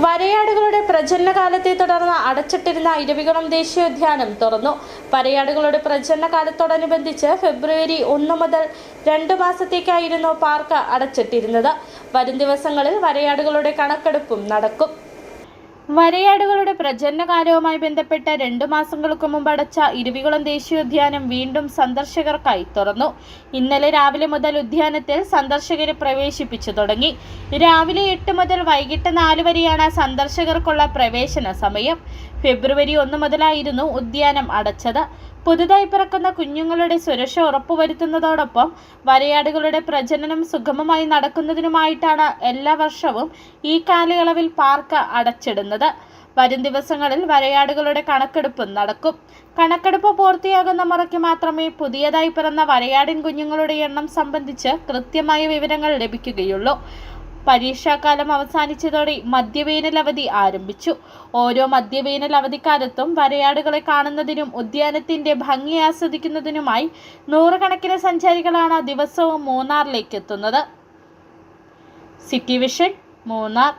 വരയാടുകളുടെ പ്രജനനകാലത്തെ തുടർന്ന് അടച്ചിട്ടിരുന്ന ഇരവികുളം ദേശീയോദ്യാനം തുറന്നു. വരയാടുകളുടെ പ്രജനനകാലത്തോടനുബന്ധിച്ച് ഫെബ്രുവരി 1 മുതൽ 2 മാസത്തേക്കായിരുന്നു പാർക്ക് അടച്ചിട്ടിരുന്നത്. വരും ദിവസങ്ങളിൽ വരയാടുകളുടെ കണക്കെടുപ്പും നടക്കും. വരയാടുകളുടെ പ്രജനനകാലവുമായി ബന്ധപ്പെട്ട 2 മാസങ്ങൾക്ക് മുമ്പ് അടച്ച ഇരവികുളം ദേശീയോദ്യാനം വീണ്ടും സന്ദർശകർക്കായി തുറന്നു. ഇന്നലെ രാവിലെ മുതൽ ഉദ്യാനത്തിൽ സന്ദർശകരെ പ്രവേശിപ്പിച്ചു തുടങ്ങി. രാവിലെ 8 മുതൽ വൈകിട്ട് 4 വരെയാണ് സന്ദർശകർക്കുള്ള പ്രവേശന സമയം. ഫെബ്രുവരി 1 മുതലായിരുന്നു ഉദ്യാനം അടച്ചത്. പുതുതായി പിറക്കുന്ന കുഞ്ഞുങ്ങളുടെ സുരക്ഷ ഉറപ്പുവരുത്തുന്നതോടൊപ്പം വരയാടുകളുടെ പ്രജനനം സുഗമമായി നടക്കുന്നതിനുമായിട്ടാണ് എല്ലാ വർഷവും ഈ കാലയളവിൽ പാർക്ക് അടച്ചിടുന്നത്. വരും ദിവസങ്ങളിൽ വരയാടുകളുടെ കണക്കെടുപ്പും നടക്കും. കണക്കെടുപ്പ് പൂർത്തിയാകുന്ന മുറയ്ക്ക് മാത്രമേ പുതിയതായി പിറന്ന വരയാടിൻ കുഞ്ഞുങ്ങളുടെ എണ്ണം സംബന്ധിച്ച് കൃത്യമായ വിവരങ്ങൾ ലഭിക്കുകയുള്ളൂ. പരീക്ഷാകാലം അവസാനിച്ചതോടെ മധ്യവേനൽ അവധി ആരംഭിച്ചു. ഓരോ മധ്യവേനൽ അവധിക്കാലത്തും വരയാടുകളെ കാണുന്നതിനും ഉദ്യാനത്തിന്റെ ഭംഗി ആസ്വദിക്കുന്നതിനുമായി നൂറുകണക്കിന് സഞ്ചാരികളാണ് ദിവസവും മൂന്നാറിലേക്ക് എത്തുന്നത്. City vision, Munnar.